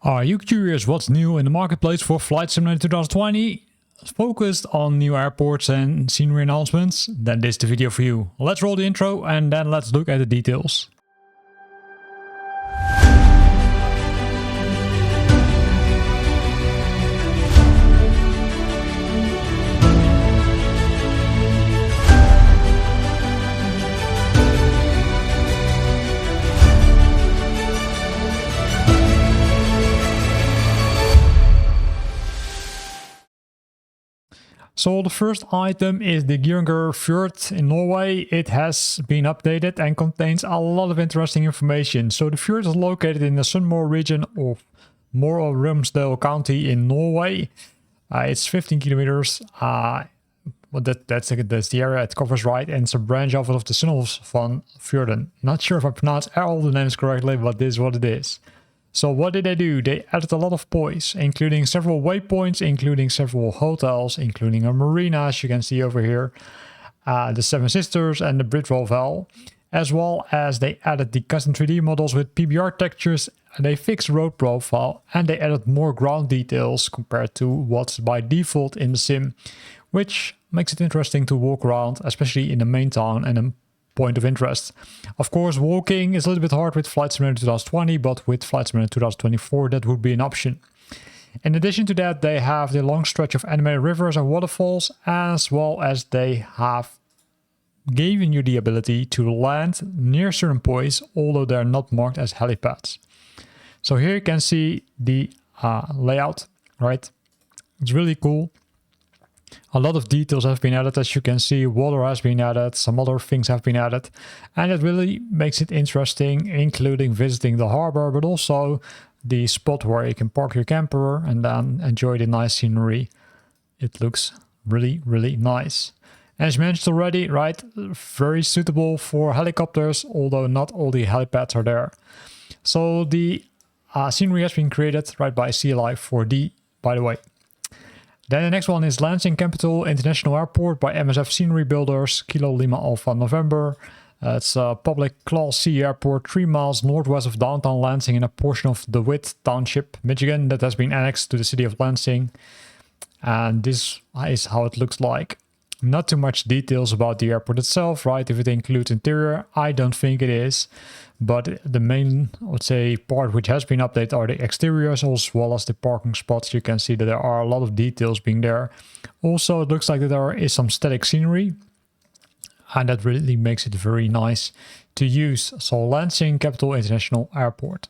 Are you curious what's new in the marketplace for Flight Simulator 2020? Focused on new airports and scenery announcements? Then this is the video for you. Let's roll the intro and then let's look at the details. So the first item is the Fjords in Norway. It has been updated and contains a lot of interesting information. So the Fjord is located in the Sunnmøre region of Møre og Romsdal County in Norway. It's 15 kilometers. That's the area it covers, right? And it's a branch off of the Sunnmøre van Fjorden. Not sure if I pronounce all the names correctly, but this is what it is. So what did they do? They added a lot of points, including several waypoints, including several hotels, including a marina, as you can see over here, the Seven Sisters and the Breathtaking, as well as they added the custom 3D models with PBR textures, they fixed road profile, and they added more ground details compared to what's by default in the sim, which makes it interesting to walk around, especially in the main town and a point of interest. Of course, walking is a little bit hard with Flight Simulator 2020, but with Flight Simulator 2024 that would be an option. In addition to that, they have the long stretch of animated rivers and waterfalls, as well as they have given you the ability to land near certain points, although they're not marked as helipads. So here you can see the layout, right? It's really cool. A lot of details have been added, as you can see. Water has been added, some other things have been added, and it really makes it interesting, including visiting the harbor, but also the spot where you can park your camper and then enjoy the nice scenery. It looks really, really nice. As mentioned already, right, very suitable for helicopters, although not all the helipads are there. So the scenery has been created right by CLI 4D, by the way. Then the next one is Lansing Capital International Airport by MSFS Scenery Builders, Kilo Lima Alpha November. It's a public Class C airport 3 miles northwest of downtown Lansing in a portion of DeWitt Township, Michigan, that has been annexed to the city of Lansing. And this is how it looks like. Not too much details about the airport itself, right? If it includes interior, I don't think it is. But the main, I would say, part which has been updated are the exteriors as well as the parking spots. You can see that there are a lot of details being there. Also, it looks like that there is some static scenery, and that really makes it very nice to use. So Lansing Capital International Airport.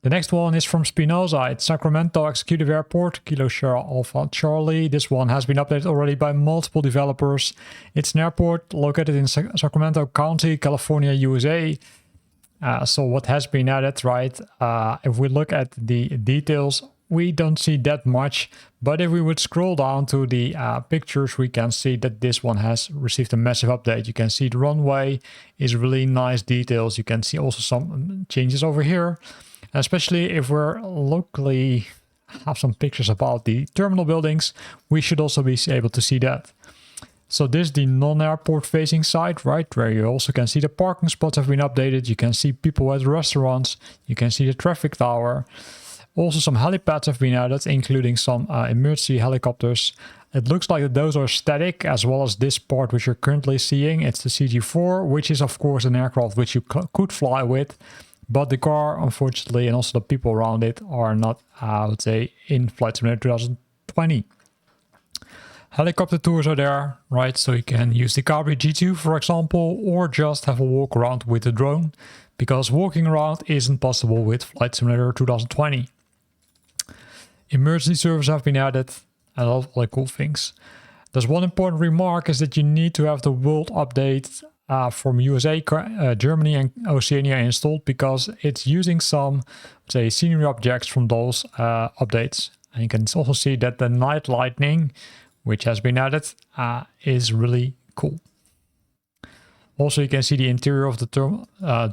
The next one is from Spinoza. It's Sacramento Executive Airport, Kilo Sierra Alpha Charlie. This one has been updated already by multiple developers. It's an airport located in Sacramento County, California, USA. So what has been added, right? If we look at the details, we don't see that much. But if we would scroll down to the pictures, we can see that this one has received a massive update. You can see the runway is really nice details. You can see also some changes over here. Especially if we're locally have some pictures about the terminal buildings, we should also be able to see that. So this is the non-airport facing side, right? Where you also can see the parking spots have been updated. You can see people at restaurants. You can see the traffic tower. Also some helipads have been added, including some emergency helicopters. It looks like that those are static, as well as this part which you're currently seeing. It's the CG4, which is of course an aircraft which you could fly with. But the car, unfortunately, and also the people around it are not, I would say, in Flight Simulator 2020. Helicopter tours are there, right? So you can use the Cabri G2, for example, or just have a walk around with the drone, because walking around isn't possible with Flight Simulator 2020. Emergency service have been added, and a lot of other cool things. There's one important remark, is that you need to have the world update from USA, Germany and Oceania installed, because it's using some, say, scenery objects from those updates. And you can also see that the night lightning, which has been added, is really cool. Also, you can see the interior of the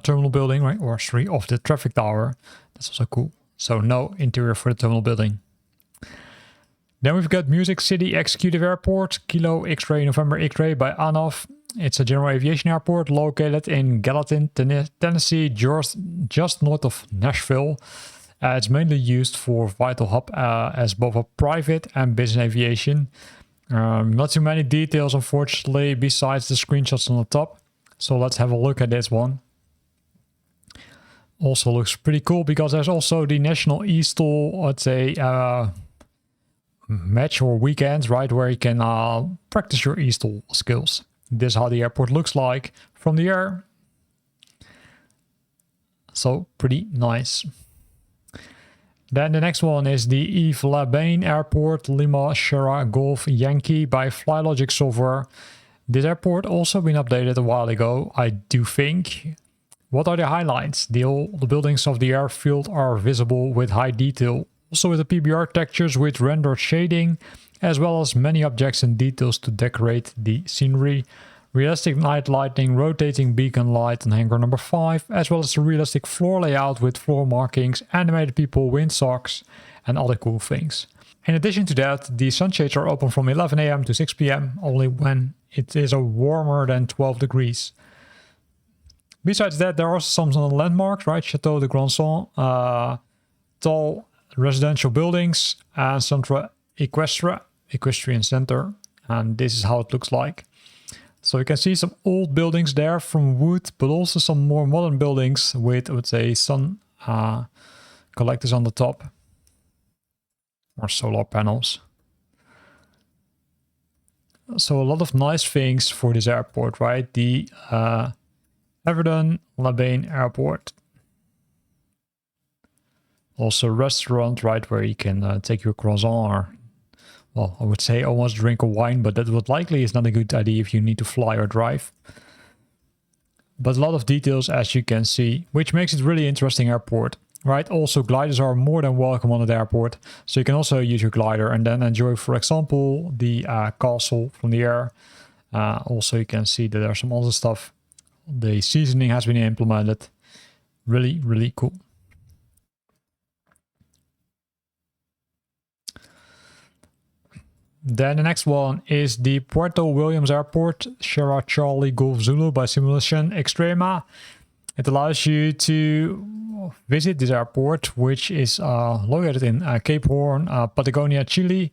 terminal building, right, or sorry, of the traffic tower. That's also cool. So no interior for the terminal building. Then we've got Music City Executive Airport, Kilo X-Ray November X-Ray by ANOF. It's a general aviation airport located in Gallatin, Tennessee, just north of Nashville. It's mainly used for vital hub as both a private and business aviation. Not too many details, unfortunately, besides the screenshots on the top. So let's have a look at this one. Also looks pretty cool because there's also the National eSTOL, let's say, match or weekends, right, where you can practice your eSTOL skills. This is how the airport looks like from the air. So pretty nice. Then the next one is the Yverdon Les Bain Airport, Lima Sierra Golf Yankee by Flylogic Software. This airport also been updated a while ago, I do think. What are the highlights? All the buildings of the airfield are visible with high detail. Also with the PBR textures with rendered shading, as well as many objects and details to decorate the scenery. Realistic night lighting, rotating beacon light on hangar number 5, as well as a realistic floor layout with floor markings, animated people, windsocks, and other cool things. In addition to that, the sunshades are open from 11 AM to 6 PM, only when it is warmer than 12 degrees. Besides that, there are also some landmarks, right? Chateau de Grandson, tall residential buildings, and Centra Equestrian Center. And this is how it looks like. So you can see some old buildings there from wood, but also some more modern buildings with, I would say, sun collectors on the top. Or solar panels. So a lot of nice things for this airport, right? The Yverdon Les Bain Airport. Also a restaurant, right, where you can take your croissant or, well, I would say almost drink a wine, but that would likely is not a good idea if you need to fly or drive. But a lot of details, as you can see, which makes it really interesting airport, right? Also, gliders are more than welcome on the airport, so you can also use your glider and then enjoy, for example, the castle from the air. Also, you can see that there's some other stuff. The seasoning has been implemented. Really, really cool. Then the next one is the Puerto Williams Airport, Sierra Charlie Golf Zulu by Simulation Extrema. It allows you to visit this airport, which is located in Cape Horn, Patagonia, Chile,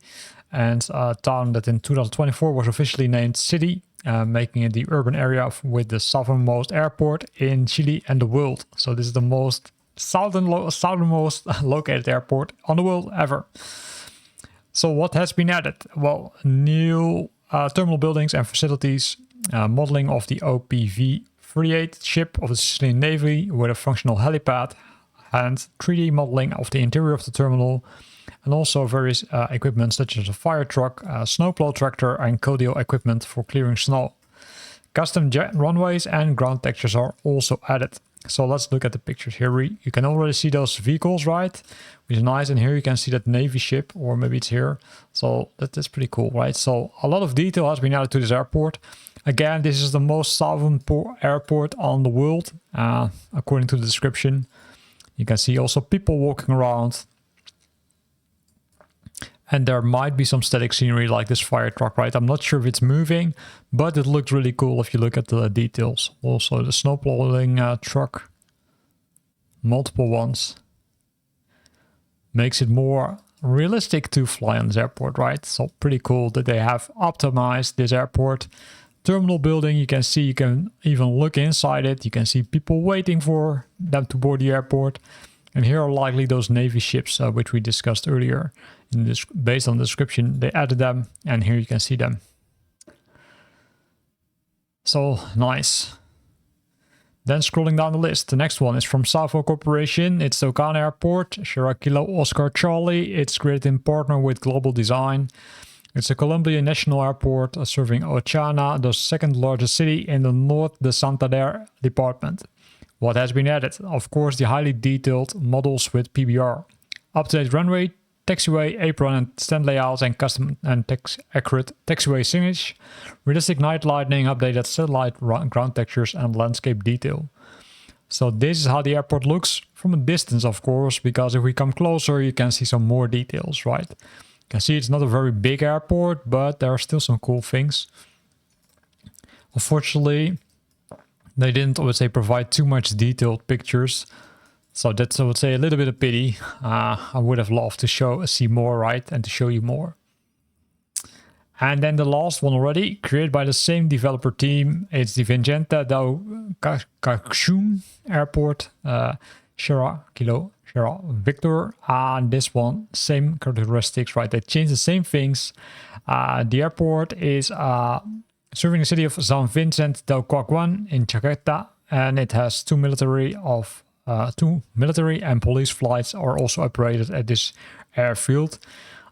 and a town that in 2024 was officially named City, making it the urban area with the southernmost airport in Chile and the world. So this is the most southernmost located airport on the world ever. So what has been added? Well, new terminal buildings and facilities, modeling of the OPV-38 ship of the Sicilian Navy with a functional helipad, and 3D modeling of the interior of the terminal, and also various equipment such as a fire truck, a snowplow tractor, and Codio equipment for clearing snow. Custom jet runways and ground textures are also added. So let's look at the pictures here. You can already see those vehicles, right? Which is nice. And here you can see that Navy ship, or maybe it's here. So that's pretty cool, right? So a lot of detail has been added to this airport. Again, this is the most southern airport on the world, according to the description. You can see also people walking around. And there might be some static scenery like this fire truck, right? I'm not sure if it's moving, but it looked really cool if you look at the details. Also the snowplowing truck, multiple ones. Makes it more realistic to fly on this airport, right? So pretty cool that they have optimized this airport. Terminal building, you can see, you can even look inside it. You can see people waiting for them to board the airport. And here are likely those Navy ships, which we discussed earlier. In this, based on the description, they added them, and here you can see them. So nice. Then scrolling down the list, the next one is from Savo Corporation. It's the Ocana Airport, Sierra Kilo Oscar Charlie. It's created in partner with Global Design. It's a Colombian national airport serving Ocana, the second largest city in the North de Santander department. What has been added? Of course, the highly detailed models with PBR. Up-to-date runway, taxiway, apron and stand layouts, and custom and accurate taxiway signage. Realistic night lighting, updated satellite ground textures, and landscape detail. So this is how the airport looks from a distance, of course, because if we come closer, you can see some more details, right? You can see it's not a very big airport, but there are still some cool things. Unfortunately, they didn't, I would say, provide too much detailed pictures. So that's, I would say, a little bit of pity. I would have loved to see more, right? And to show you more. And then the last one already, created by the same developer team. It's the Vincenta do Caixão Airport, Sierra Kilo, Sierra Victor. And this one, same characteristics, right? They changed the same things. The airport is serving the city of São Vicente do Coaguan in Jakarta. And it has two military and police flights are also operated at this airfield.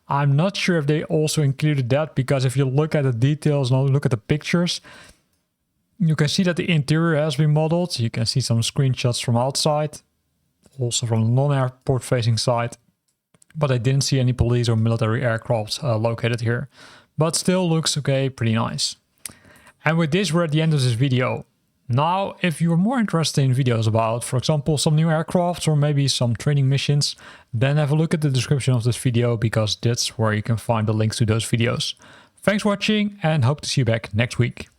I'm not sure if they also included that, because if you look at the details and look at the pictures, you can see that the interior has been modeled. You can see some screenshots from outside, also from the non-airport facing side. But I didn't see any police or military aircraft located here. But still looks okay, pretty nice. And with this, we're at the end of this video. Now, if you're more interested in videos about, for example, some new aircrafts or maybe some training missions, then have a look at the description of this video, because that's where you can find the links to those videos. Thanks for watching and hope to see you back next week.